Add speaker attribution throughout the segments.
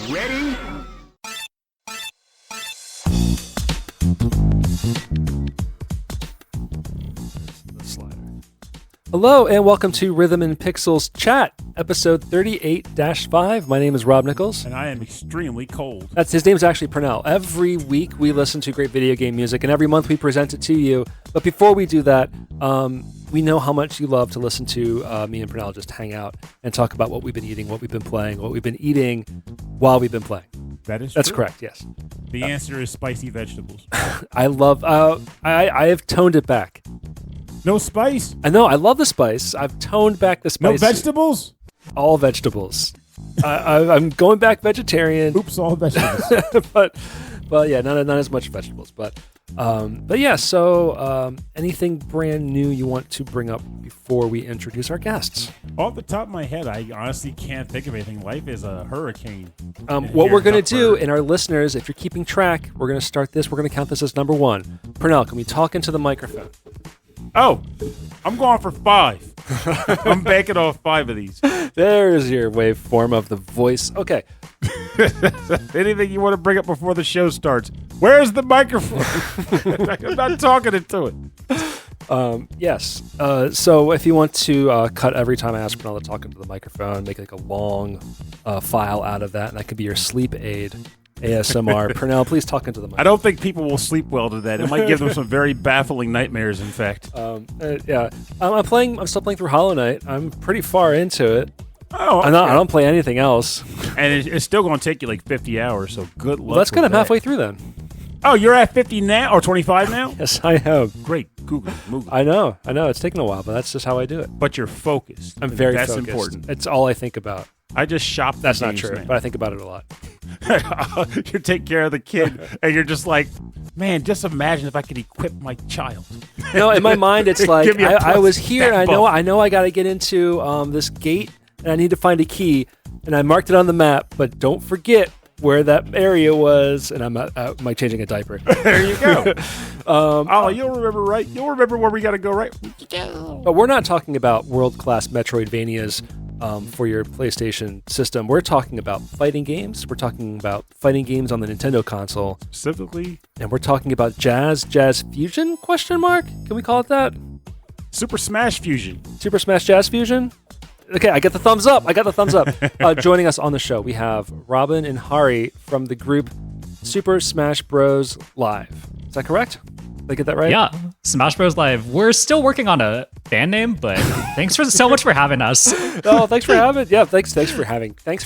Speaker 1: Ready?
Speaker 2: Hello and welcome to Rhythm and Pixels Chat, episode 38-5. My name is Rob Nichols.
Speaker 3: And I am extremely cold.
Speaker 2: His name's actually Purnell. Every week we listen to great video game music, and every month we present it to you. But before we do that, we know how much you love to listen to me and Purnell just hang out and talk about what we've been eating, what we've been playing, what we've been eating while we've been playing. That's correct, yes.
Speaker 3: The answer is spicy vegetables.
Speaker 2: I love, I have toned it back.
Speaker 3: No spice?
Speaker 2: I know, I love the spice. I've toned back the spice.
Speaker 3: No vegetables?
Speaker 2: All vegetables. I'm going back vegetarian.
Speaker 3: Oops, all vegetables.
Speaker 2: but yeah, not as much vegetables. But yeah, so anything brand new you want to bring up before we introduce our guests?
Speaker 3: Off the top of my head, I honestly can't think of anything. Life is a hurricane.
Speaker 2: What we're going to do, and our listeners, if you're keeping track, we're going to start this. We're going to count this as number 1. Purnell, can we talk into the microphone?
Speaker 3: Oh, I'm going for 5. I'm banking off 5 of these.
Speaker 2: There's your waveform of the voice. Okay.
Speaker 3: Anything you want to bring up before the show starts? Where's the microphone? I'm not talking into it.
Speaker 2: Yes. So if you want to cut every time I ask Purnell to talk into the microphone, make like a long file out of that, and that could be your sleep aid. ASMR. Purnell, please talk into the mic.
Speaker 3: I don't think people will sleep well to that. It might give them some very baffling nightmares, in fact.
Speaker 2: Yeah. I'm still playing through Hollow Knight. I'm pretty far into it.
Speaker 3: Oh, okay.
Speaker 2: I don't play anything else.
Speaker 3: And it's still going to take you like 50 hours, so good luck.
Speaker 2: Well, that's good. I'm halfway through then.
Speaker 3: Oh, you're at 50 now? Or 25 now?
Speaker 2: Yes, I am.
Speaker 3: Great. Google.
Speaker 2: I know. It's taken a while, but that's just how I do it.
Speaker 3: But you're focused.
Speaker 2: I'm very
Speaker 3: focused.
Speaker 2: That's
Speaker 3: important.
Speaker 2: It's all I think about.
Speaker 3: I just shop.
Speaker 2: That's not true, but I think about it a lot.
Speaker 3: You take care of the kid, and you're just like, man, just imagine if I could equip my child.
Speaker 2: No, in my mind, it's like, I was here, and I know I got to get into this gate, and I need to find a key, and I marked it on the map, but don't forget where that area was, and I'm changing a diaper.
Speaker 3: There you go. You'll remember, right? You'll remember where we got to go, right?
Speaker 2: But we're not talking about world-class Metroidvanias for your PlayStation system. We're talking about fighting games. We're talking about fighting games on the Nintendo console.
Speaker 3: Specifically.
Speaker 2: And we're talking about Jazz Fusion, ? Can we call it that?
Speaker 3: Super Smash Fusion.
Speaker 2: Super Smash Jazz Fusion? Okay, I got the thumbs up. Joining us on the show, we have Robin and Hari from the group Super Smash Bros. Live. Is that correct? Did I get that right?
Speaker 4: Yeah, Smash Bros. Live. We're still working on a band name, but thanks so much for having us.
Speaker 2: Oh, thanks for having. Yeah, thanks for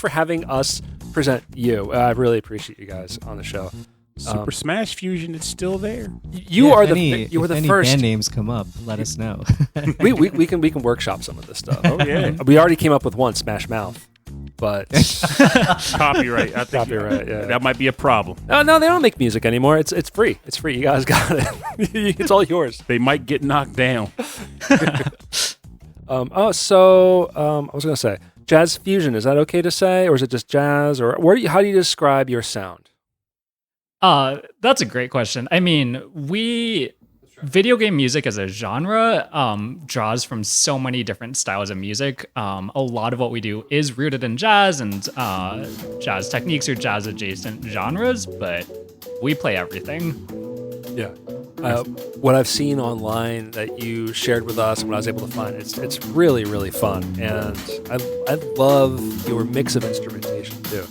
Speaker 2: having us present you. I really appreciate you guys on the show.
Speaker 3: Super Smash Fusion, it's still there.
Speaker 2: You were the first.
Speaker 5: Band names come up, let us know.
Speaker 2: we can workshop some of this stuff.
Speaker 3: Oh yeah,
Speaker 2: we already came up with one, Smash Mouth, but
Speaker 3: copyright. I think
Speaker 2: copyright. Yeah,
Speaker 3: that might be a problem.
Speaker 2: No, they don't make music anymore. It's free. It's free. You guys got it. It's all yours.
Speaker 3: They might get knocked down.
Speaker 2: I was gonna say Jazz Fusion. Is that okay to say, or is it just jazz? Or how do you describe your sound?
Speaker 4: That's a great question. I mean, video game music as a genre draws from so many different styles of music. A lot of what we do is rooted in jazz and jazz techniques or jazz adjacent genres, but we play everything.
Speaker 2: Yeah. What I've seen online that you shared with us and what I was able to find, it's really, really fun. And I love your mix of instrumentation too.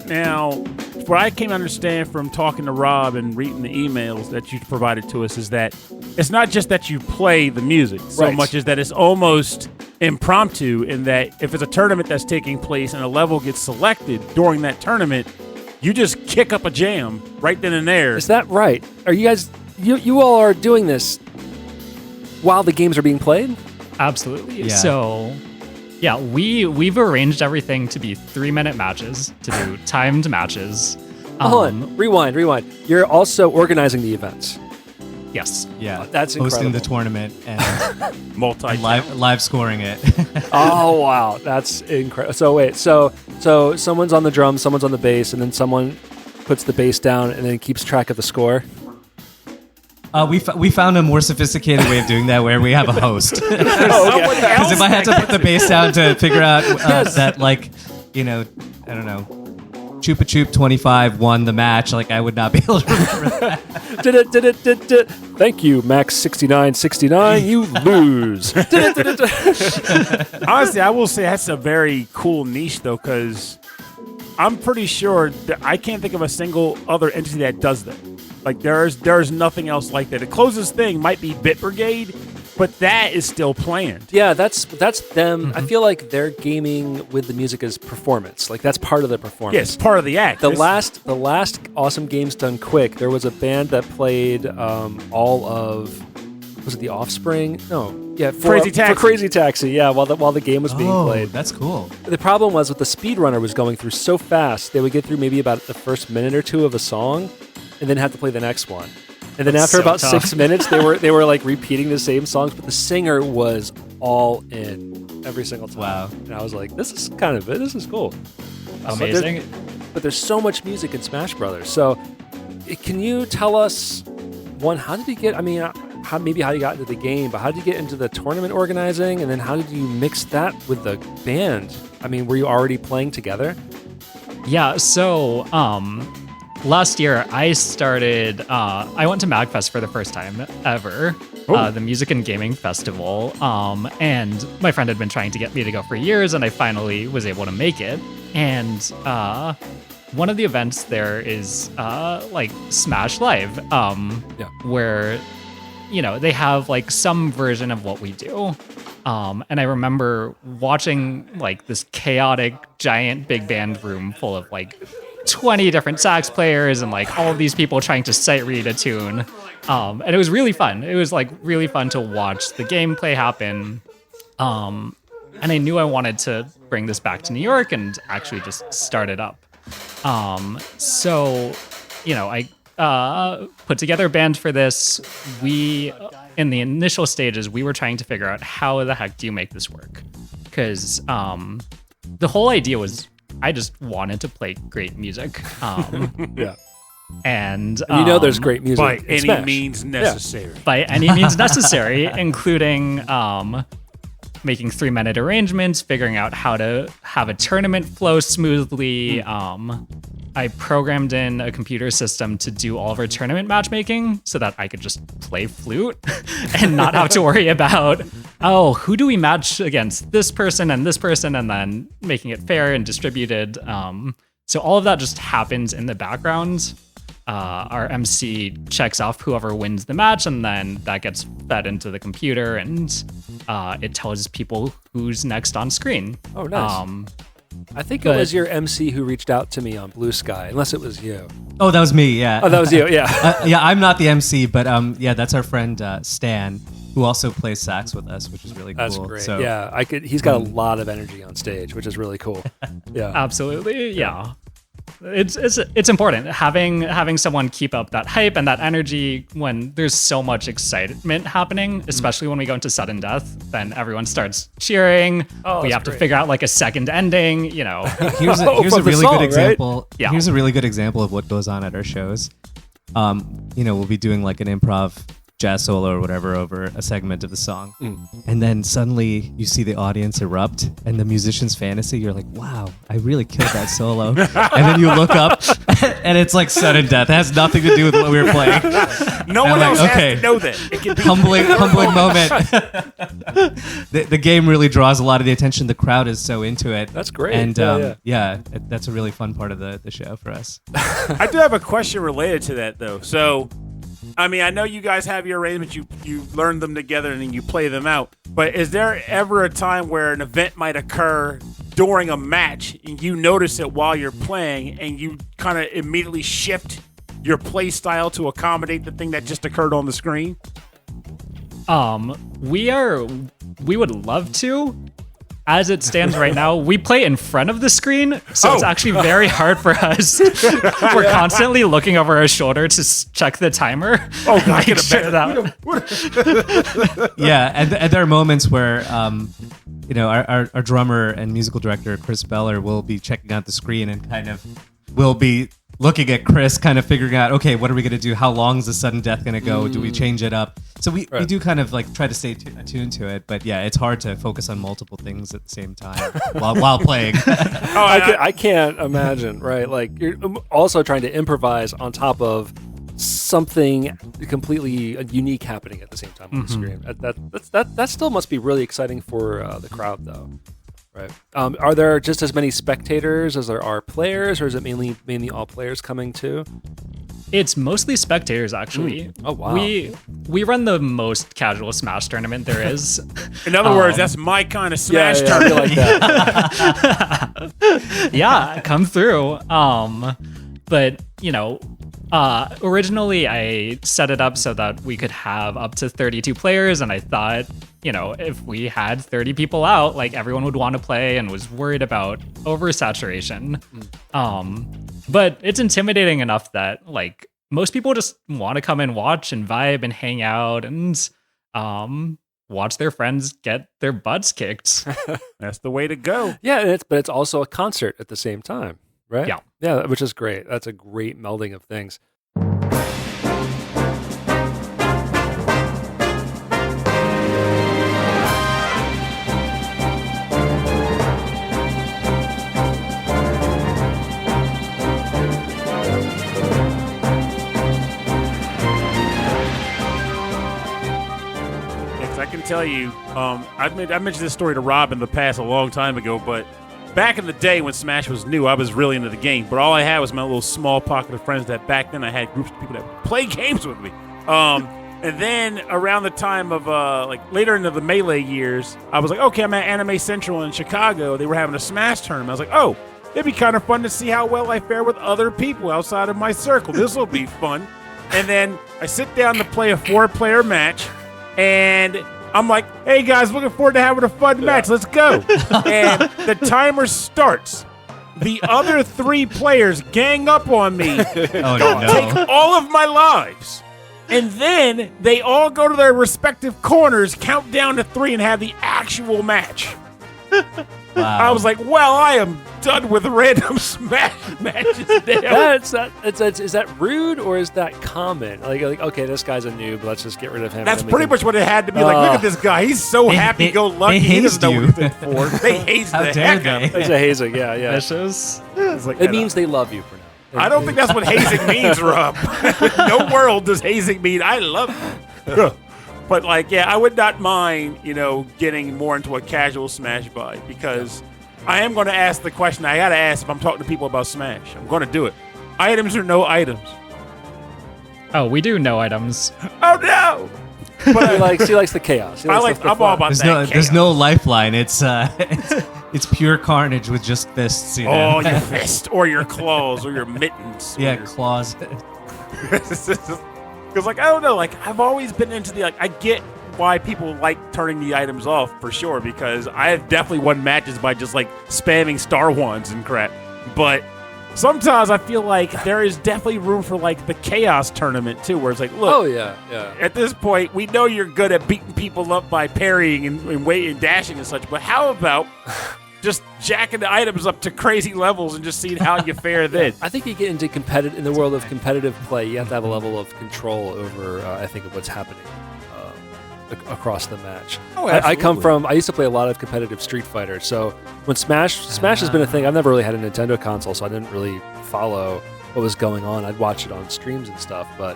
Speaker 3: Now, what I came to understand from talking to Rob and reading the emails that you provided to us is that it's not just that you play the music so much as that it's almost impromptu in that if it's a tournament that's taking place and a level gets selected during that tournament, you just kick up a jam right then and there.
Speaker 2: Is that right? Are you guys, you all are doing this while the games are being played?
Speaker 4: Absolutely.
Speaker 5: Yeah.
Speaker 4: So, yeah, we've arranged everything to be 3-minute matches, to do timed matches.
Speaker 2: Hold on. Rewind. You're also organizing the events.
Speaker 4: Yes.
Speaker 5: Yeah,
Speaker 2: That's
Speaker 5: hosting
Speaker 2: incredible.
Speaker 5: the tournament and
Speaker 3: Multi-channel.
Speaker 5: live scoring it.
Speaker 2: Oh wow, that's incredible. So wait, so someone's on the drums, someone's on the bass, and then someone puts the bass down and then keeps track of the score.
Speaker 5: We found a more sophisticated way of doing that, where we have a host. Because
Speaker 3: Because
Speaker 5: if I had to put the bass down to figure out that, like, I don't know, Chupa Chup 25 won the match, like, I would not be able to remember that.
Speaker 2: Thank you, Max 6969. You lose.
Speaker 3: Honestly, I will say that's a very cool niche, though, because I'm pretty sure that I can't think of a single other entity that does that. Like, there's nothing else like that. The closest thing might be Bit Brigade, but that is still planned.
Speaker 2: Yeah, that's them. I feel like their gaming with the music is performance. Like that's part of the performance.
Speaker 3: Yeah, it's part of the act.
Speaker 2: The last Awesome Games Done Quick, there was a band that played all of, was it The Offspring? No, yeah,
Speaker 3: Crazy Taxi.
Speaker 2: For Crazy Taxi. Yeah, while the game was being played.
Speaker 5: That's cool.
Speaker 2: The problem was with the speedrunner was going through so fast, they would get through maybe about the first minute or two of a song, and then have to play the next one. And then after
Speaker 4: so
Speaker 2: about
Speaker 4: tough.
Speaker 2: 6 minutes, they were like repeating the same songs, but the singer was all in every single time.
Speaker 5: Wow.
Speaker 2: And I was like, this is cool.
Speaker 4: Amazing.
Speaker 2: But there's so much music in Smash Brothers. So, can you tell us, one, how did you get? I mean, how you got into the game, but how did you get into the tournament organizing, and then how did you mix that with the band? I mean, were you already playing together?
Speaker 4: Yeah, so last year I started, I went to Magfest for the first time ever, the Music and Gaming Festival, and my friend had been trying to get me to go for years, and I finally was able to make it. And one of the events there is like Smash Live, where, they have like some version of what we do. And I remember watching like this chaotic giant big band room full of like 20 different sax players and like all of these people trying to sight read a tune. And it was really fun. It was like really fun to watch the gameplay happen. And I knew I wanted to bring this back to New York and actually just start it up. So, I put together a band for this. In the initial stages, we were trying to figure out how the heck do you make this work? Because the whole idea was I just wanted to play great music.
Speaker 2: Yeah.
Speaker 4: And
Speaker 2: there's great music
Speaker 3: by
Speaker 2: in
Speaker 3: any
Speaker 2: Smash.
Speaker 3: means necessary.
Speaker 4: by any means necessary, including making 3-minute arrangements, figuring out how to have a tournament flow smoothly. I programmed in a computer system to do all of our tournament matchmaking so that I could just play flute and not have to worry about, who do we match against this person, and then making it fair and distributed. So all of that just happens in the background. Our MC checks off whoever wins the match, and then that gets fed into the computer, and it tells people who's next on screen.
Speaker 2: Oh, nice. I think it was your MC who reached out to me on Blue Sky, unless it was you.
Speaker 5: Oh, that was me, yeah.
Speaker 2: Oh, that was you, yeah.
Speaker 5: Yeah, I'm not the MC, but that's our friend Stan, who also plays sax with us, which is really cool.
Speaker 2: That's great.
Speaker 5: So,
Speaker 2: Yeah, he's got a lot of energy on stage, which is really cool. Yeah.
Speaker 4: Absolutely, yeah. It's important having someone keep up that hype and that energy when there's so much excitement happening, especially when we go into sudden death. Then everyone starts cheering. We have to figure out like a second ending.
Speaker 5: Here's a
Speaker 2: From the
Speaker 5: really
Speaker 2: song,
Speaker 5: good example.
Speaker 4: right? Yeah.
Speaker 5: Here's a really good example of what goes on at our shows. We'll be doing like an improv jazz solo or whatever over a segment of the song, and then suddenly you see the audience erupt, and the musician's fantasy. You're like, "Wow, I really killed that solo!" And then you look up, and it's like sudden death. It has nothing to do with what we were playing.
Speaker 3: No one else has to know that. It can be
Speaker 5: humbling moment. The game really draws a lot of the attention. The crowd is so into it.
Speaker 2: That's great.
Speaker 5: And that's a really fun part of the show for us.
Speaker 3: I do have a question related to that, though. So, I mean, I know you guys have your arrangements. You learn them together and then you play them out. But is there ever a time where an event might occur during a match and you notice it while you're playing and you kind of immediately shift your play style to accommodate the thing that just occurred on the screen?
Speaker 4: We would love to. as it stands right now, we play in front of the screen, so it's actually very hard for us. We're constantly looking over our shoulder to check the timer.
Speaker 3: Oh, I can imagine.
Speaker 5: Yeah, and there are moments where, our drummer and musical director, Chris Beller, will be checking out the screen and kind of will be looking at Chris, kind of figuring out, okay, what are we going to do? How long is the sudden death going to go? Do we change it up? So we do kind of like try to stay attuned to it. But yeah, it's hard to focus on multiple things at the same time while playing.
Speaker 2: I can't imagine, right? Like you're also trying to improvise on top of something completely unique happening at the same time on the screen. That still must be really exciting for the crowd, though. Right. Are there just as many spectators as there are players, or is it mainly all players coming too?
Speaker 4: It's mostly spectators, actually.
Speaker 2: Oh, wow.
Speaker 4: We run the most casual Smash tournament there is.
Speaker 3: In other words, that's my kind of Smash
Speaker 2: I
Speaker 3: tournament.
Speaker 2: feel like that.
Speaker 4: Yeah, come through. But originally I set it up so that we could have up to 32 players, and I thought, if we had 30 people out, like everyone would want to play, and was worried about oversaturation. But it's intimidating enough that like most people just want to come and watch and vibe and hang out and watch their friends get their butts kicked.
Speaker 3: That's the way to go.
Speaker 2: Yeah, but it's also a concert at the same time, right?
Speaker 4: Yeah,
Speaker 2: which is great. That's a great melding of things.
Speaker 3: I can tell you, I mentioned this story to Rob in the past a long time ago, but back in the day when Smash was new, I was really into the game, but all I had was my little small pocket of friends that back then I had groups of people that would play games with me. And then around the time of later into the Melee years, I was like, okay, I'm at Anime Central in Chicago. They were having a Smash tournament. I was like, oh, it'd be kind of fun to see how well I fare with other people outside of my circle. This will be fun. And then I sit down to play a 4-player match, and I'm like, hey guys, looking forward to having a fun match. Let's go. And the timer starts. The other 3 players gang up on me, take all of my lives. And then they all go to their respective corners, count down to 3, and have the actual match. Wow. I was like, well, I am done with random Smash matches now.
Speaker 2: Is that rude or is that common? Like, okay, this guy's a noob. Let's just get rid of him.
Speaker 3: That's pretty much what it had to be. Like, look at this guy. He's so happy-go-lucky. He doesn't know what he's in for. They hazed the heck out of him.
Speaker 2: It's a hazing, yeah. It means they love you for now.
Speaker 3: I don't think that's what hazing means, Rob. No world does hazing mean I love you. But I would not mind, getting more into a casual Smash vibe, because I am going to ask the question I got to ask if I'm talking to people about Smash. I'm going to do it. Items or no items?
Speaker 4: Oh, we do no items.
Speaker 3: Oh, no!
Speaker 2: But she likes the chaos. I'm
Speaker 3: all about that.
Speaker 5: There's no lifeline. It's pure carnage with just fists.
Speaker 3: Oh, your fist or your claws or your mittens.
Speaker 5: Yeah, claws.
Speaker 3: Because, I don't know, I've always been into I get why people like turning the items off, for sure, because I have definitely won matches by just, spamming star wands and crap. But sometimes I feel like there is definitely room for, the chaos tournament, too, where it's look.
Speaker 2: Oh, yeah.
Speaker 3: At this point, we know you're good at beating people up by parrying and waiting and dashing and such, but how about just jacking the items up to crazy levels and just seeing how you fare then?
Speaker 2: I think you get into in the world of competitive play, you have to have a level of control over, of what's happening across the match.
Speaker 3: Oh,
Speaker 2: absolutely. I used to play a lot of competitive Street Fighter, so when Smash has been a thing, I've never really had a Nintendo console, so I didn't really follow what was going on. I'd watch it on streams and stuff, but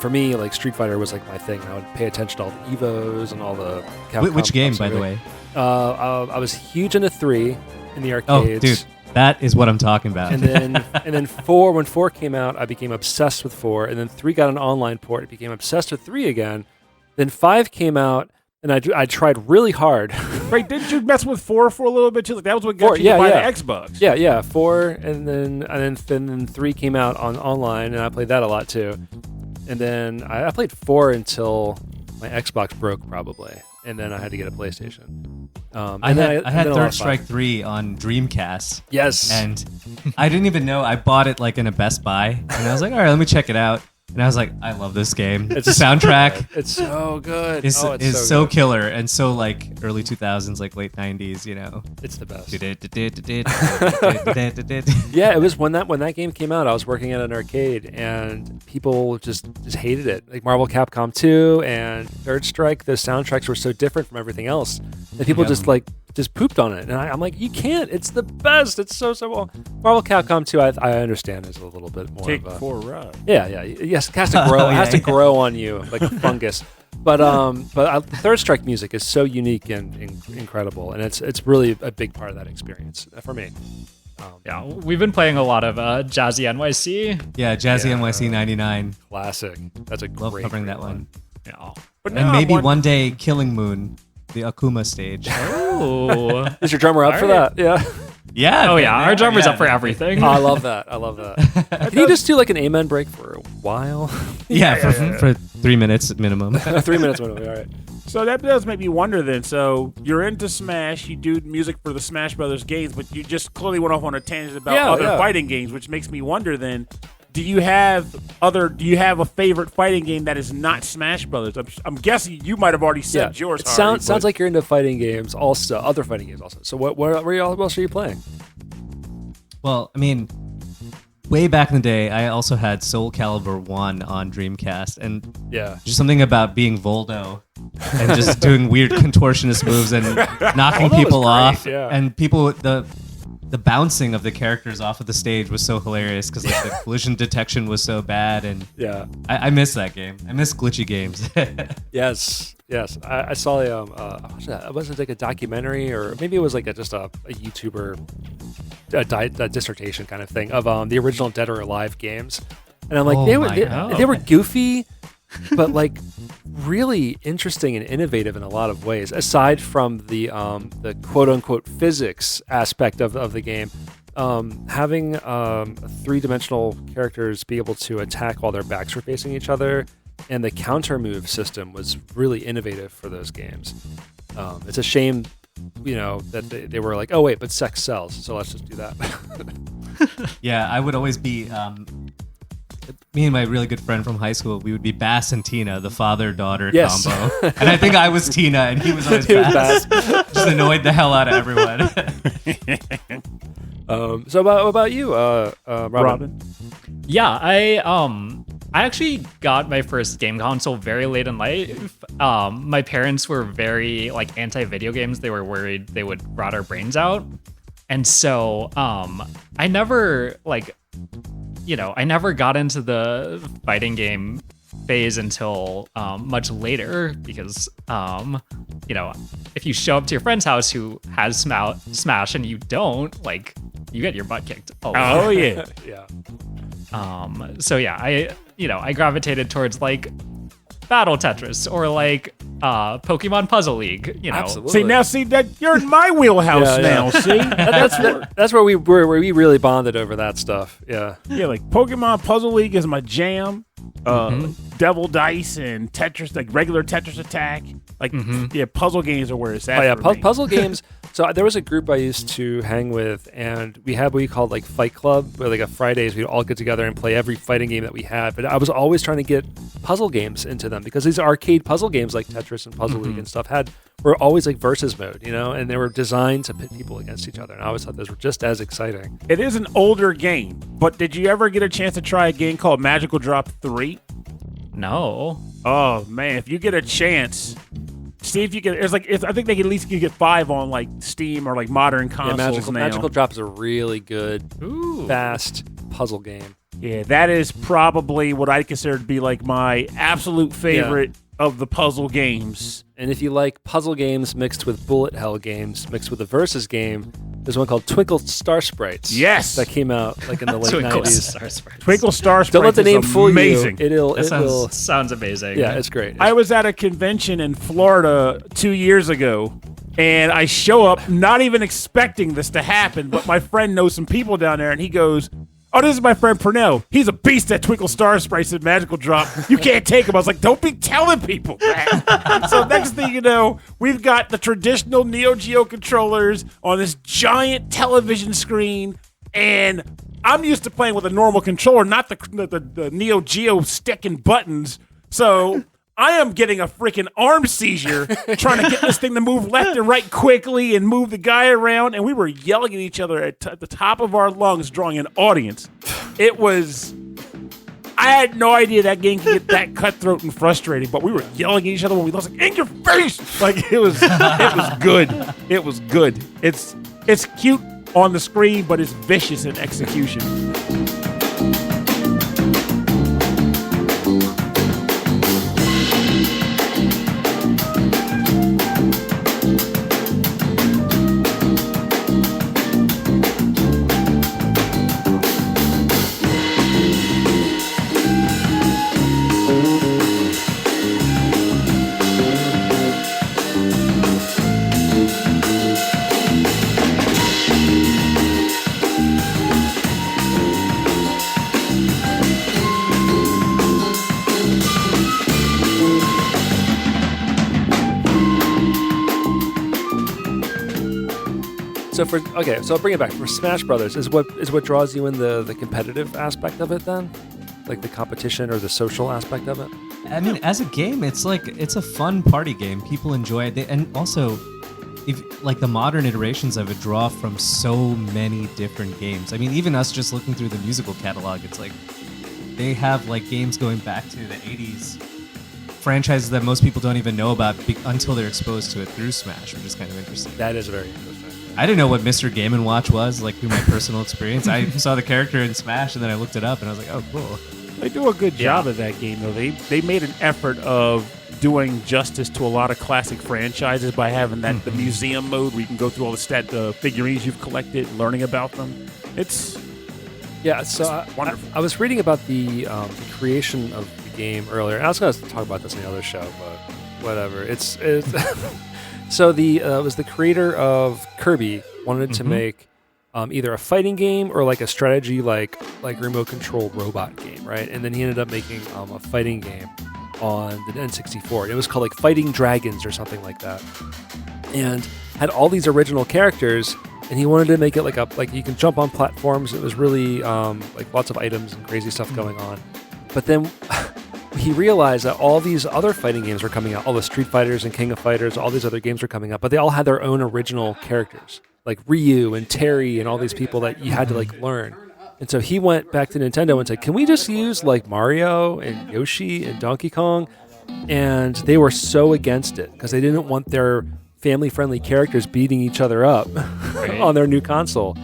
Speaker 2: for me, Street Fighter was my thing. I would pay attention to all the Evos and all the Capcom.
Speaker 5: Which game, by the way?
Speaker 2: I was huge into 3 in the arcades.
Speaker 5: Oh, dude, that is what I'm talking about.
Speaker 2: And then 4, when 4 came out, I became obsessed with 4. And then 3 got an online port. I became obsessed with 3 again. Then 5 came out, and I tried really hard.
Speaker 3: Right? Didn't you mess with 4 for a little bit too? That was what got you to buy the Xbox.
Speaker 2: Yeah. 4, and then 3 came out online, and I played that a lot too. And then I played 4 until my Xbox broke, probably. and then I had to get a PlayStation.
Speaker 5: I had Third Strike 3 on Dreamcast.
Speaker 2: Yes.
Speaker 5: And I didn't even know. I bought it like in a Best Buy, and I was like, all right, let me check it out. And I was like, I love this game. It's the soundtrack.
Speaker 2: It's so good.
Speaker 5: It's so
Speaker 2: good.
Speaker 5: killer and so like early 2000s, like late 90s, you know.
Speaker 2: It's the best.
Speaker 5: Yeah,
Speaker 2: Yeah, it was when that game came out. I was working at an arcade, and people just hated it. Like Marvel Capcom 2 and Third Strike, the soundtracks were so different from everything else that people just pooped on it. And I'm like, you can't. It's the best. It's so well. Marvel Capcom 2, I understand, is a little bit more
Speaker 3: Take
Speaker 2: of a...
Speaker 3: for a ride.
Speaker 2: Yeah. Yes, it has to grow. It has to grow on you like a fungus. But the Third Strike music is so unique and incredible, and it's really a big part of that experience for me.
Speaker 4: Yeah, we've been playing a lot of Jazzy NYC.
Speaker 5: Yeah, Jazzy NYC 99.
Speaker 2: Classic. That's a
Speaker 5: Love
Speaker 2: great
Speaker 5: covering that
Speaker 2: one.
Speaker 5: one.
Speaker 4: Yeah.
Speaker 3: But
Speaker 5: And maybe one day Killing Moon, the Akuma stage.
Speaker 4: Oh.
Speaker 2: Is your drummer up for that? Yeah.
Speaker 5: Yeah.
Speaker 4: Oh, yeah. Our drummer's up for everything.
Speaker 2: Oh, I love that. Can you just do like an amen break for a while?
Speaker 5: Yeah, for 3 minutes minimum.
Speaker 2: 3 minutes minimum. All right.
Speaker 3: So that does make me wonder then. So you're into Smash, you do music for the Smash Brothers games, but you just clearly went off on a tangent about other fighting games, which makes me wonder then, do you have a favorite fighting game that is not Smash Brothers? I'm guessing you might have already said yours.
Speaker 2: It sounds like you're into fighting games also, other fighting games also. So what else are you playing?
Speaker 5: Well, I mean, way back in the day, I also had Soul Calibur 1 on Dreamcast, and just something about being Voldo and just doing weird contortionist moves and knocking people off, and people the bouncing of the characters off of the stage was so hilarious because like the collision detection was so bad, and I miss that game. I miss glitchy games.
Speaker 2: Yes. I saw was it like a documentary, or maybe it was like just a YouTuber a dissertation kind of thing of the original Dead or Alive games, and I'm like, they were goofy, but like really interesting and innovative in a lot of ways. Aside from the quote unquote physics aspect of the game, having 3-dimensional characters be able to attack while their backs were facing each other, and the counter move system was really innovative for those games. It's a shame, that they were like, oh wait, but sex sells, so let's just do that.
Speaker 5: Yeah, I would always be. Me and my really good friend from high school, we would be Bass and Tina, the father-daughter combo. And I think I was Tina, and he was always Bass. Just annoyed the hell out of everyone.
Speaker 2: So about you, Robin?
Speaker 4: Yeah, I actually got my first game console very late in life. My parents were very like anti-video games. They were worried they would rot our brains out. And so I never I never got into the fighting game phase until much later because, if you show up to your friend's house who has Smash and you don't, you get your butt kicked.
Speaker 3: Oh, yeah.
Speaker 2: Yeah.
Speaker 4: So yeah, I gravitated towards Battle Tetris or Pokemon Puzzle League,
Speaker 2: Absolutely.
Speaker 3: See that you're in my wheelhouse now. See,
Speaker 2: that's where we really bonded over that stuff. Yeah.
Speaker 3: Yeah, like Pokemon Puzzle League is my jam. Devil Dice and Tetris, like regular Tetris Attack. Puzzle games are where it's at.
Speaker 2: Oh yeah,
Speaker 3: for me.
Speaker 2: puzzle games. So there was a group I used to hang with, and we had what we called Fight Club, where a Fridays we'd all get together and play every fighting game that we had. But I was always trying to get puzzle games into them because these arcade puzzle games like Tetris and Puzzle League and stuff were always versus mode, and they were designed to pit people against each other. And I always thought those were just as exciting.
Speaker 3: It is an older game, but did you ever get a chance to try a game called Magical Drop 3?
Speaker 4: No.
Speaker 3: Oh man, if you get a chance, see if you can. I think they can at least get 5 on Steam or modern consoles now.
Speaker 2: Magical Drop is a really good, fast puzzle game.
Speaker 3: Yeah, that is probably what I consider to be my absolute favorite of the puzzle games.
Speaker 2: And if you like puzzle games mixed with bullet hell games, mixed with a versus game, there's one called Twinkle Star Sprites.
Speaker 3: Yes,
Speaker 2: that came out in the late
Speaker 4: Twinkle
Speaker 2: 90s.
Speaker 4: Star Sprites.
Speaker 3: Twinkle Star Sprites.
Speaker 2: Don't let the name fool
Speaker 3: amazing.
Speaker 2: you.
Speaker 4: It sounds amazing.
Speaker 2: Yeah, it's great.
Speaker 3: I was at a convention in Florida 2 years ago, and I show up not even expecting this to happen, but my friend knows some people down there, and he goes, oh, this is my friend Purnell. He's a beast at Twinkle Star Sprites and Magical Drop. You can't take him. I was like, don't be telling people that. So next thing you know, we've got the traditional Neo Geo controllers on this giant television screen, and I'm used to playing with a normal controller, not the Neo Geo stick and buttons. So I am getting a freaking arm seizure trying to get this thing to move left and right quickly and move the guy around. And we were yelling at each other at the top of our lungs, drawing an audience. I had no idea that game could get that cutthroat and frustrating, but we were yelling at each other when we lost, like, in your face! Like, it was good. It was good. It's cute on the screen, but it's vicious in execution.
Speaker 2: So I'll bring it back. For Smash Brothers, is what draws you in the competitive aspect of it then? Like the competition or the social aspect of it?
Speaker 5: I mean, as a game, it's a fun party game. People enjoy it. And also, if like the modern iterations of it draw from so many different games. I mean, even us just looking through the musical catalog, it's like they have like games going back to the 80s, franchises that most people don't even know about until they're exposed to it through Smash, which is kind of interesting.
Speaker 2: That is very interesting.
Speaker 5: I didn't know what Mr. Game & Watch was, like through my personal experience. I saw the character in Smash, and then I looked it up, and I was like, oh, cool.
Speaker 3: They do a good job of that game, though. They made an effort of doing justice to a lot of classic franchises by having the museum mode where you can go through all the figurines you've collected, learning about them. It's wonderful.
Speaker 2: I was reading about the creation of the game earlier, and I was going to talk about this in the other show, but whatever. It's so it was the creator of Kirby wanted to make either a fighting game or like a strategy like remote control robot game, right? And then he ended up making a fighting game on the N64. And it was called like Fighting Dragons or something like that, and had all these original characters. And he wanted to make it like you can jump on platforms. It was really like lots of items and crazy stuff going on. But then he realized that all these other fighting games were coming out, all the Street Fighters and King of Fighters, all these other games were coming out, but they all had their own original characters, like Ryu and Terry and all these people that you had to like learn. And so he went back to Nintendo and said, can we just use like Mario and Yoshi and Donkey Kong? And they were so against it because they didn't want their family-friendly characters beating each other up on their new console.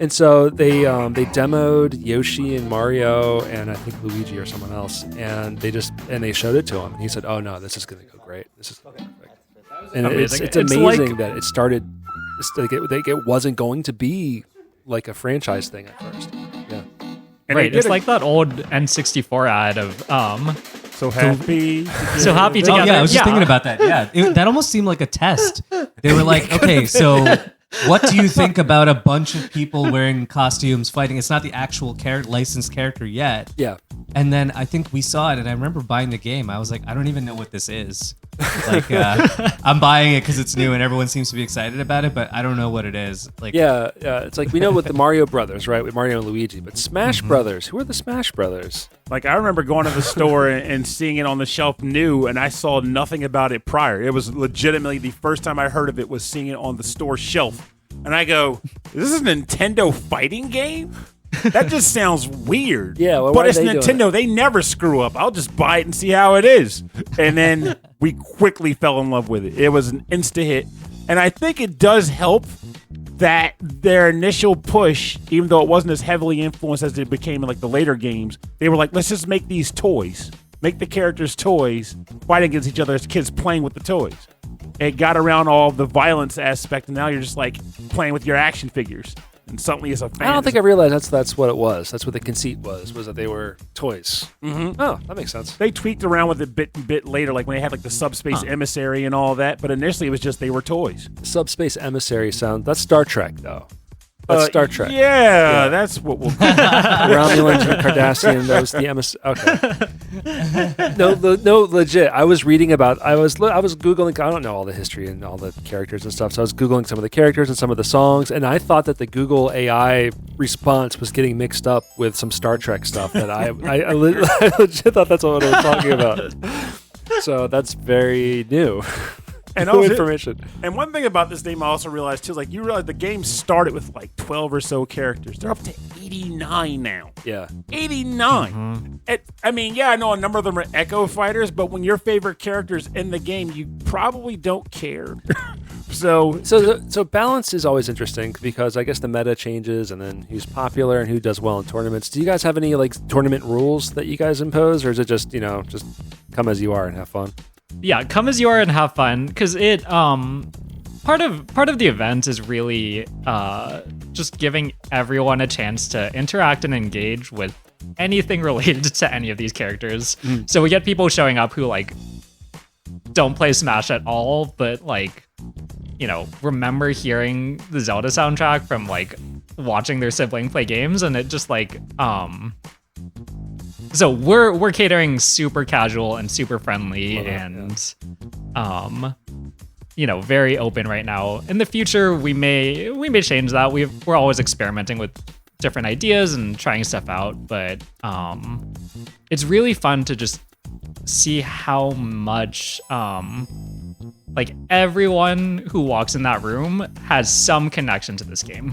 Speaker 2: And so they demoed Yoshi and Mario and I think Luigi or someone else, and they showed it to him, and he said, "Oh no, this is going to go great. This is going to go perfect." And it's amazing that it started. It wasn't going to be like a franchise thing at first. Yeah,
Speaker 3: and
Speaker 4: it's like that old N64 ad of
Speaker 3: so happy,
Speaker 4: so happy together.
Speaker 5: Oh, yeah, I was just thinking about that. Yeah, that almost seemed like a test. They were like, okay, so what do you think about a bunch of people wearing costumes fighting? It's not the actual licensed character yet.
Speaker 2: Yeah.
Speaker 5: And then I think we saw it, and I remember buying the game. I was like, I don't even know what this is. Like, I'm buying it because it's new, and everyone seems to be excited about it, but I don't know what it is. Like,
Speaker 2: yeah. It's like we know with the Mario Brothers, right? With Mario and Luigi, but Smash Brothers. Who are the Smash Brothers?
Speaker 3: Like, I remember going to the store and seeing it on the shelf new, and I saw nothing about it prior. It was legitimately the first time I heard of it was seeing it on the store shelf. And I go, is this a Nintendo fighting game? That just sounds weird.
Speaker 2: Yeah, well,
Speaker 3: but it's Nintendo. They never screw up. I'll just buy it and see how it is. And then we quickly fell in love with it. It was an insta hit. And I think it does help that their initial push, even though it wasn't as heavily influenced as it became in like the later games, they were like, let's just make these toys. Make the characters toys, fighting against each other as kids playing with the toys. It got around all the violence aspect, and now you're just like playing with your action figures. And suddenly as a fan,
Speaker 2: I don't think I realized that's what it was. That's what the conceit was that they were toys. Mm-hmm. Oh, that makes sense.
Speaker 3: They tweaked around with it bit later, like when they had like the Subspace Emissary and all that. But initially, it was just they were toys.
Speaker 2: Subspace Emissary that's Star Trek, though. That's Star Trek.
Speaker 3: Yeah, that's what we'll
Speaker 2: Romulans and Cardassian, those the MS. Okay. No, legit. I was reading about. I was googling. I don't know all the history and all the characters and stuff. So I was googling some of the characters and some of the songs, and I thought that the Google AI response was getting mixed up with some Star Trek stuff. That I legit thought that's what I was talking about. So that's very new.
Speaker 3: And
Speaker 2: new
Speaker 3: also,
Speaker 2: information.
Speaker 3: And one thing about this game I also realized too is like you realize the game started with like 12 or so characters. They're up to 89 now.
Speaker 2: Yeah.
Speaker 3: 89. I mean, yeah, I know a number of them are Echo Fighters, but when your favorite character's in the game, you probably don't care. So
Speaker 2: balance is always interesting because I guess the meta changes and then who's popular and who does well in tournaments. Do you guys have any like tournament rules that you guys impose, or is it just just come as you are and have fun?
Speaker 4: Yeah, come as you are and have fun, because it part of the event is really just giving everyone a chance to interact and engage with anything related to any of these characters. So we get people showing up who like don't play Smash at all, but like remember hearing the Zelda soundtrack from like watching their sibling play games, and it just like so we're catering super casual and super friendly and very open right now. In the future we may change that. We're always experimenting with different ideas and trying stuff out, but it's really fun to just see how much like everyone who walks in that room has some connection to this game,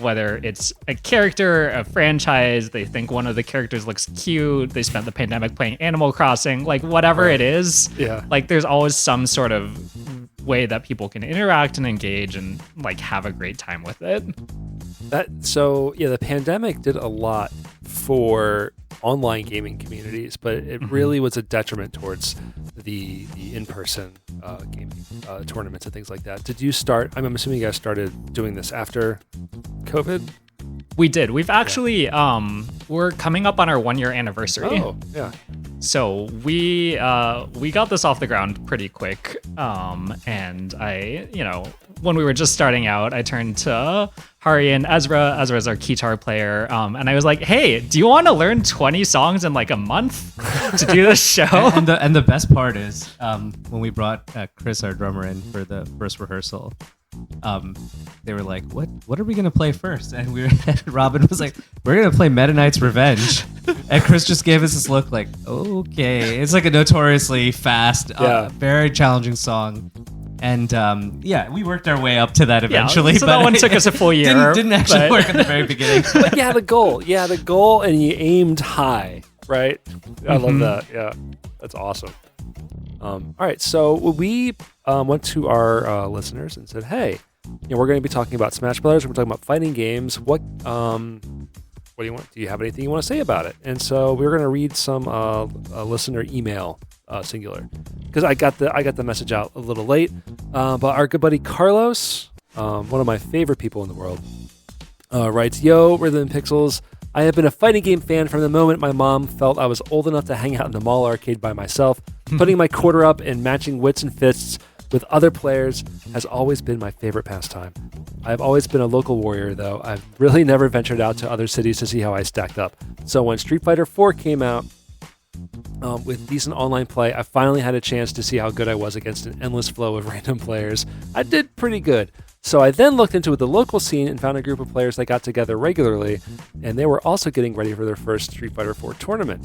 Speaker 4: whether it's a character, a franchise, they think one of the characters looks cute, they spent the pandemic playing Animal Crossing, like whatever it is.
Speaker 2: Yeah.
Speaker 4: Like there's always some sort of way that people can interact and engage and like have a great time with it.
Speaker 2: The pandemic did a lot for online gaming communities, but it really was a detriment towards the in-person gaming tournaments and things like that. Did you start? I'm assuming you guys started doing this after COVID.
Speaker 4: We did. We've actually we're coming up on our 1-year anniversary.
Speaker 2: Oh, yeah.
Speaker 4: So we got this off the ground pretty quick. And I, when we were just starting out, I turned to Hari and Ezra. Ezra's our guitar player. And I was like, hey, do you want to learn 20 songs in like a month to do this show?
Speaker 5: And the best part is when we brought Chris, our drummer, in for the first rehearsal, they were like, what are we gonna play first? And Robin was like, we're gonna play Meta Knight's Revenge. And Chris just gave us this look like, okay. It's like a notoriously fast, very challenging song. And we worked our way up to that eventually.
Speaker 4: So that one took us a full year.
Speaker 5: Didn't actually work at the very beginning.
Speaker 2: But you had a goal. You had a goal and you aimed high, right? I love that. Yeah, that's awesome. All right, so we went to our listeners and said, hey, we're going to be talking about Smash Brothers. We're talking about fighting games. What do you want? Do you have anything you want to say about it? And so we're going to read some listener email, singular, because I got the message out a little late. But our good buddy Carlos, one of my favorite people in the world, writes, "Yo, Rhythm and Pixels. I have been a fighting game fan from the moment my mom felt I was old enough to hang out in the mall arcade by myself. Putting my quarter up and matching wits and fists with other players has always been my favorite pastime. I've always been a local warrior, though. I've really never ventured out to other cities to see how I stacked up. So when Street Fighter 4 came out, with decent online play, I finally had a chance to see how good I was against an endless flow of random players. I did pretty good. So I then looked into the local scene and found a group of players that got together regularly, and they were also getting ready for their first Street Fighter 4 tournament.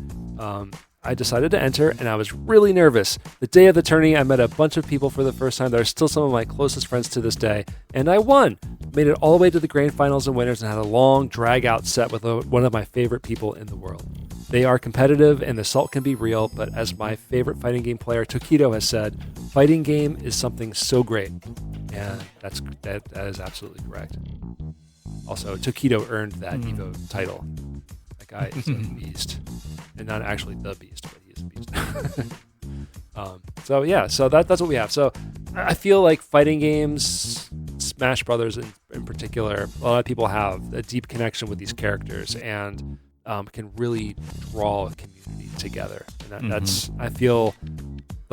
Speaker 2: I decided to enter, and I was really nervous. The day of the tourney, I met a bunch of people for the first time that are still some of my closest friends to this day, and I won! Made it all the way to the grand finals and winners and had a long, drag-out set with one of my favorite people in the world. They are competitive, and the salt can be real, but as my favorite fighting game player, Tokido, has said, fighting game is something so great. And that is absolutely correct. Also, Tokido earned that Evo title. That guy is a beast. And not actually the beast, but he is a beast. So that's what we have. So I feel like fighting games, Smash Brothers in particular, a lot of people have a deep connection with these characters and can really draw a community together. And that's, I feel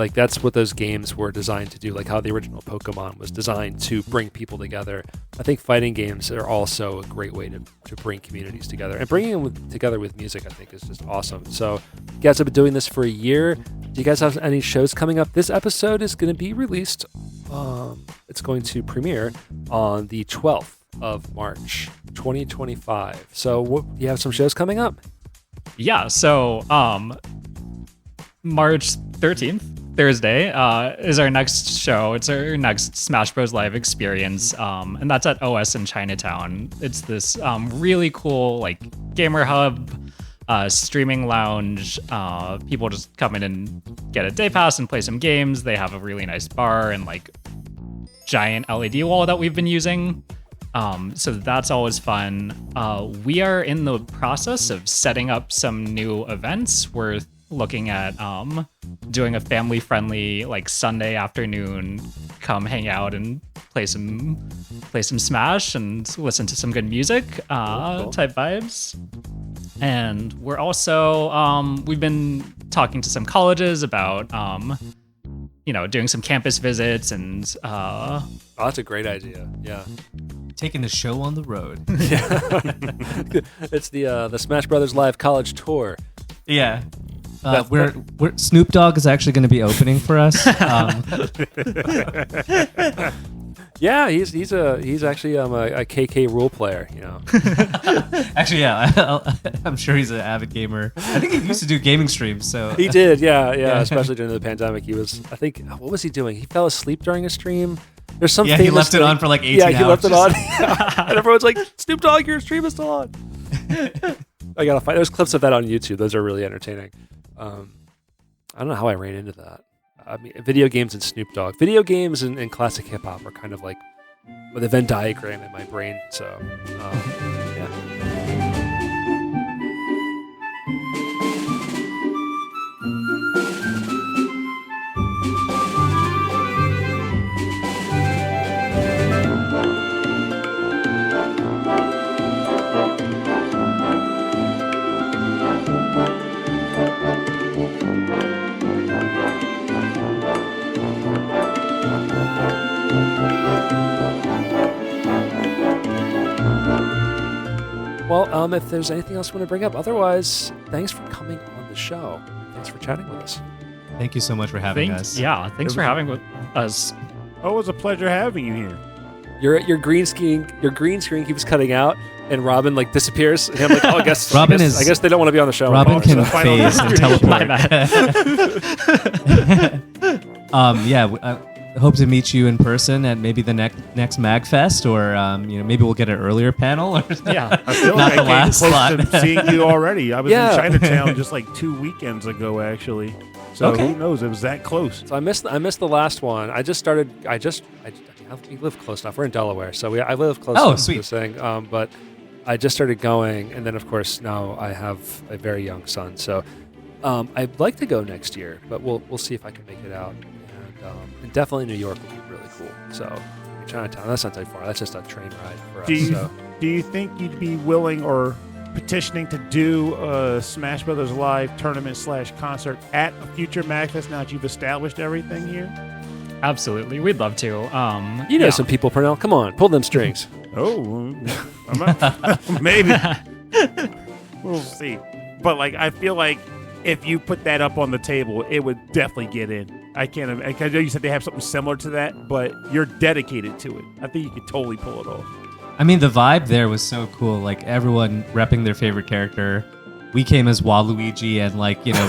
Speaker 2: Like that's what those games were designed to do. Like how the original Pokemon was designed to bring people together. I think fighting games are also a great way to bring communities together, and bringing them together with music, I think, is just awesome. So you guys have been doing this for a year. Do you guys have any shows coming up? This episode is going to be released. It's going to premiere on the 12th of March, 2025. So do you have some shows coming up?
Speaker 4: Yeah, so March 13th, Thursday, is our next show. It's our next Smash Bros. Live experience, and that's at OS in Chinatown. It's this really cool like gamer hub, streaming lounge. People just come in and get a day pass and play some games. They have a really nice bar and like giant LED wall that we've been using. So that's always fun. We are in the process of setting up some new events. We're looking at doing a family-friendly like Sunday afternoon, come hang out and play some Smash and listen to some good music type vibes. And we're also we've been talking to some colleges about doing some campus visits and
Speaker 2: oh, that's a great idea. Yeah.
Speaker 5: Taking the show on the road.
Speaker 2: It's the Smash Brothers Live College Tour.
Speaker 5: Yeah. We're Snoop Dogg is actually going to be opening for us.
Speaker 2: Yeah, he's actually a KK rule player, you know.
Speaker 5: Actually, yeah, I'm sure he's an avid gamer. I think he used to do gaming streams. So
Speaker 2: he did, yeah. Especially during the pandemic, he was. I think what was he doing? He fell asleep during a stream. There's some.
Speaker 5: Yeah, he left it on for like 18 hours.
Speaker 2: Yeah, he left it on, and everyone's like, "Snoop Dogg, your stream is still on." I gotta find. There's clips of that on YouTube. Those are really entertaining. I don't know how I ran into that. I mean, video games and Snoop Dogg. Video games and classic hip hop are kind of like with a Venn diagram in my brain. So, yeah. Well, if there's anything else you want to bring up, otherwise, thanks for coming on the show. Thanks for chatting with us.
Speaker 5: Thank you so much for having us.
Speaker 4: Yeah, thanks for having us.
Speaker 3: Oh, it was a pleasure having you here.
Speaker 2: Your green screen keeps cutting out, and Robin like disappears. And I'm like, oh, I guess I guess they don't want to be on the show.
Speaker 5: Robin
Speaker 2: anymore,
Speaker 5: can phase and teleport.
Speaker 4: My bad.
Speaker 5: Yeah. Hope to meet you in person at maybe the next Magfest, or maybe we'll get an earlier panel. Or
Speaker 4: Yeah,
Speaker 3: I feel
Speaker 5: not
Speaker 3: like
Speaker 5: the
Speaker 3: I came
Speaker 5: last
Speaker 3: close
Speaker 5: slot.
Speaker 3: to seeing you already. I was in Chinatown just like 2 weekends ago, actually. So who knows? It was that close.
Speaker 2: So I missed the last one. We live close enough. We're in Delaware, so I live close enough to this thing. But I just started going, and then of course now I have a very young son. So I'd like to go next year, but we'll see if I can make it out. And definitely New York would be really cool. So Chinatown, that's not too far. That's just a train ride for us.
Speaker 3: Do you think you'd be willing or petitioning to do a Smash Brothers Live tournament / concert at a future Magfest now that you've established everything here?
Speaker 4: Absolutely, we'd love to.
Speaker 2: Some people, Purnell. Come on, pull them strings.
Speaker 3: Oh, maybe. We'll see. But I feel like if you put that up on the table, it would definitely get in. I know you said they have something similar to that, but you're dedicated to it. I think you could totally pull it off.
Speaker 5: I mean, the vibe there was so cool. Like everyone repping their favorite character. We came as Waluigi, and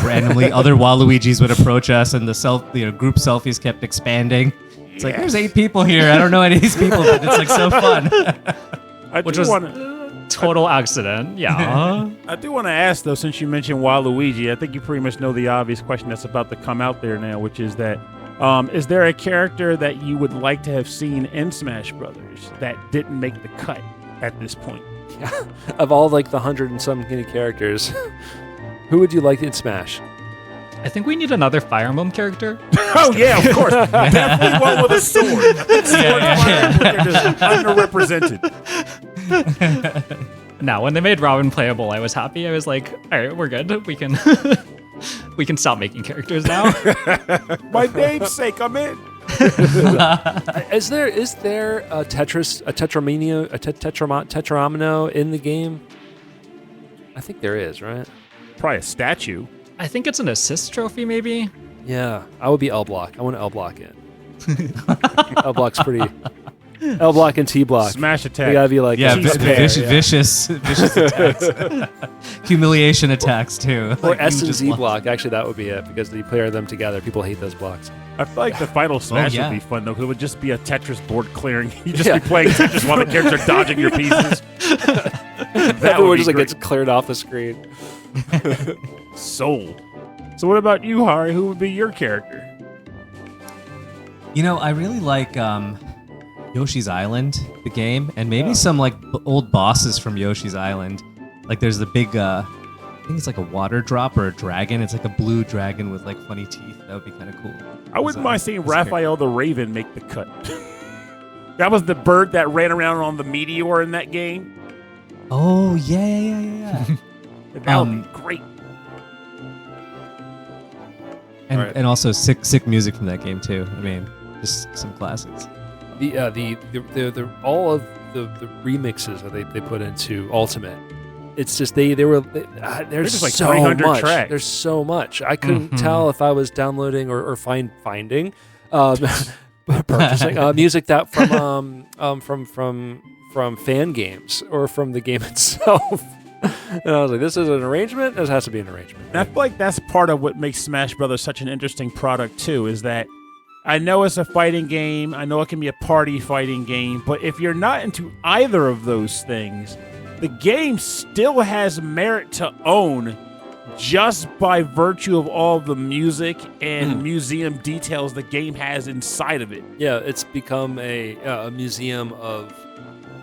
Speaker 5: randomly other Waluigis would approach us, and the group selfies kept expanding. It's like there's 8 people here. I don't know any of these people, but it's so fun.
Speaker 4: Which was total accident. Yeah.
Speaker 3: I do want to ask though, since you mentioned Waluigi, I think you pretty much know the obvious question that's about to come out there now, which is that is there a character that you would like to have seen in Smash Brothers that didn't make the cut at this point?
Speaker 2: Of all the 100 and some characters, who would you like in Smash?
Speaker 4: I think we need another Fire Emblem character.
Speaker 3: Oh yeah, of course. Definitely one with a sword. They're just underrepresented.
Speaker 4: Now, when they made Robin playable, I was happy. I was like, all right, we're good. We can. We can stop making characters now.
Speaker 3: My namesake, I'm in.
Speaker 2: Is there a tetramino in the game? I think there is, right?
Speaker 3: Probably a statue.
Speaker 4: I think it's an assist trophy, maybe.
Speaker 2: Yeah, I would be L block. I want L block in. L block's pretty. L block and T block.
Speaker 3: Smash attack.
Speaker 2: You gotta be like
Speaker 5: vicious attacks, humiliation attacks too.
Speaker 2: Or
Speaker 5: Like, you
Speaker 2: S and
Speaker 5: just
Speaker 2: Z
Speaker 5: lost.
Speaker 2: block. Actually, that would be it because you pair them together. People hate those blocks.
Speaker 3: I feel like the final smash
Speaker 5: yeah.
Speaker 3: would be fun though, because it would just be a Tetris board clearing. You just be playing Tetris while the characters are dodging your pieces.
Speaker 2: Everyone just like gets cleared off the screen.
Speaker 3: Sold. So what about you, Hari? Who would be your character?
Speaker 5: You know, I really like Yoshi's Island, the game, and maybe some like old bosses from Yoshi's Island. Like there's the big, I think it's like a water drop or a dragon. It's like a blue dragon with like funny teeth. That would be kind of cool.
Speaker 3: I wouldn't mind seeing Raphael the Raven make the cut. That was the bird that ran around on the meteor in that game.
Speaker 5: Oh yeah.
Speaker 3: That would be great.
Speaker 5: And also sick music from that game too. I mean, just some classics.
Speaker 2: The all of the remixes that they put into Ultimate. It's just there's
Speaker 3: just like
Speaker 2: so
Speaker 3: 300
Speaker 2: much.
Speaker 3: tracks.
Speaker 2: There's so much. I couldn't tell if I was downloading or finding purchasing music that from fan games or from the game itself. And I was like, this is an arrangement? This has to be an arrangement.
Speaker 3: And I feel like that's part of what makes Smash Brothers such an interesting product too, is that I know it's a fighting game, I know it can be a party fighting game, but if you're not into either of those things, the game still has merit to own just by virtue of all the music and museum details the game has inside of it.
Speaker 2: Yeah, it's become a museum of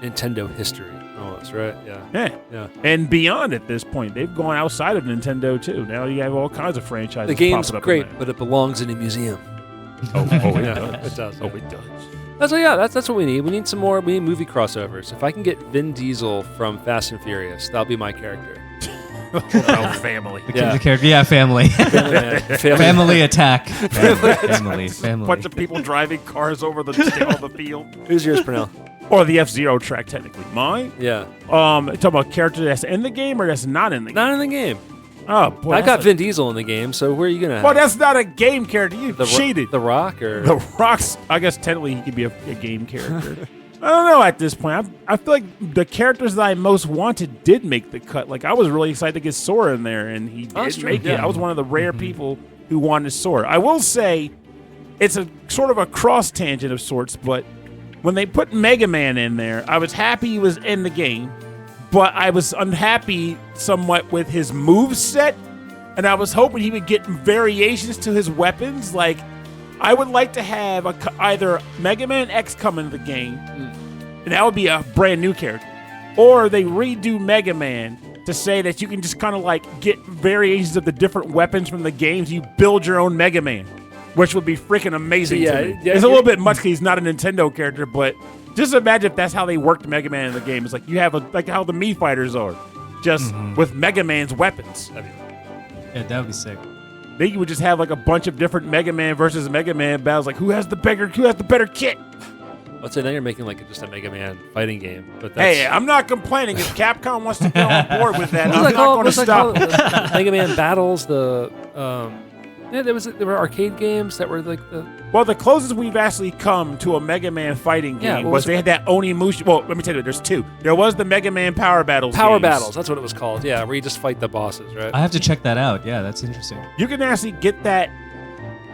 Speaker 2: Nintendo history, almost, right? Yeah.
Speaker 3: And beyond at this point, they've gone outside of Nintendo too. Now you have all kinds of franchises.
Speaker 2: The game's
Speaker 3: popping up
Speaker 2: great,
Speaker 3: in
Speaker 2: but it belongs in a museum.
Speaker 3: it
Speaker 2: It does.
Speaker 3: Oh, it does.
Speaker 2: That's what we need. We need some more. We need movie crossovers. If I can get Vin Diesel from Fast and Furious, that'll be my character.
Speaker 3: Oh, family.
Speaker 5: The character, yeah, family. Family attack. Family.
Speaker 3: Bunch of people driving cars over the field.
Speaker 2: Who's yours, Pernell?
Speaker 3: Or the F-Zero track, technically. Mine?
Speaker 2: Yeah.
Speaker 3: Talking about character that's in the game or that's not in the game?
Speaker 2: Not in the game.
Speaker 3: Oh, boy.
Speaker 2: I got Vin Diesel in the game, so where are you going to have?
Speaker 3: Well, that's not a game character. You cheated.
Speaker 2: The Rock? Or
Speaker 3: The Rock's, I guess, technically he could be a game character. I don't know at this point. I feel like the characters that I most wanted did make the cut. Like, I was really excited to get Sora in there, and he did make it. I was one of the rare people who wanted Sora. I will say it's a sort of a cross tangent of sorts, but when they put Mega Man in there, I was happy he was in the game, but I was unhappy somewhat with his moveset, and I was hoping he would get variations to his weapons. Like, I would like to have either Mega Man X come into the game, and that would be a brand new character, or they redo Mega Man to say that you can just kind of like get variations of the different weapons from the games. You build your own Mega Man, which would be freaking amazing to me. It's a little bit much because he's not a Nintendo character, but just imagine if that's how they worked Mega Man in the game. It's like you have like how the Mii fighters are, just with Mega Man's weapons.
Speaker 5: Yeah, that would be sick.
Speaker 3: Then you would just have like a bunch of different Mega Man versus Mega Man battles. Like who has the better kit?
Speaker 2: Let's say now you're making like just a Mega Man fighting game. But that's,
Speaker 3: Hey, I'm not complaining. If Capcom wants to get on board with that, I'm not going to stop.
Speaker 2: The Mega Man battles. There were arcade games that were like the.
Speaker 3: Well, the closest we've actually come to a Mega Man fighting game was they had that Onimusha. Well, let me tell you, there's two. There was the Mega Man Power Battles.
Speaker 2: Battles, that's what it was called. Yeah, where you just fight the bosses, right?
Speaker 5: I have to check that out. Yeah, that's interesting.
Speaker 3: You can actually get that.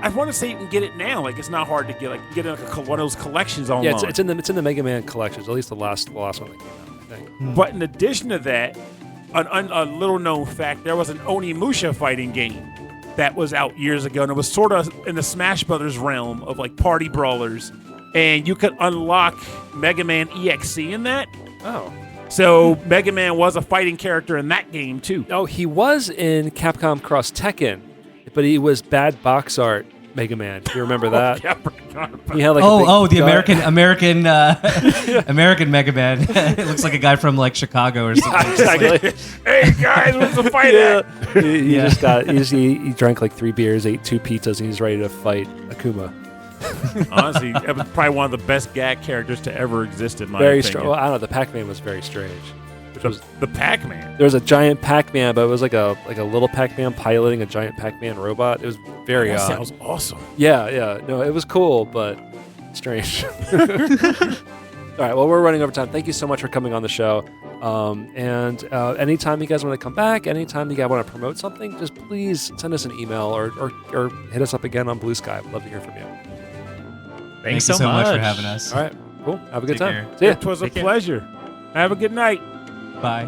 Speaker 3: I want to say you can get it now. Like it's not hard to get. Like get like one of those collections online.
Speaker 2: Yeah, it's in the Mega Man collections. At least the last one that came out, I think.
Speaker 3: But in addition to that, a little known fact: there was an Onimusha fighting game that was out years ago, and it was sort of in the Smash Brothers realm of like party brawlers, and you could unlock Mega Man EXE in that.
Speaker 2: Oh.
Speaker 3: So Mega Man was a fighting character in that game too.
Speaker 2: Oh, he was in Capcom Cross Tekken, but he was bad box art Mega Man. You remember that?
Speaker 3: Yeah, I forgot about
Speaker 2: He had like a big
Speaker 5: The
Speaker 2: gun.
Speaker 5: American Mega Man. It looks like a guy from like Chicago or something.
Speaker 2: Exactly.
Speaker 3: Hey guys, what's the fight at?
Speaker 2: He just got. He drank like 3 beers, ate 2 pizzas, and he's ready to fight Akuma.
Speaker 3: Honestly, that was probably one of the best gag characters to ever exist in my
Speaker 2: Very
Speaker 3: opinion.
Speaker 2: strange. Well, I don't know. The Pac-Man was very strange.
Speaker 3: The Pac-Man.
Speaker 2: There was a giant Pac-Man, but it was like a little Pac-Man piloting a giant Pac-Man robot. It was very
Speaker 3: That
Speaker 2: odd.
Speaker 3: sounds awesome.
Speaker 2: Yeah. No, it was cool, but strange. All right. Well, we're running over time. Thank you so much for coming on the show. And anytime you guys want to come back, anytime you guys want to promote something, just please send us an email or hit us up again on Blue Sky. We'd love to hear from you.
Speaker 5: Thank you so much for having us.
Speaker 2: All right. Cool. Have a good
Speaker 5: Take
Speaker 2: time.
Speaker 5: care.
Speaker 2: See ya.
Speaker 3: It was a
Speaker 4: Take care.
Speaker 3: pleasure. Have a good night.
Speaker 5: Bye.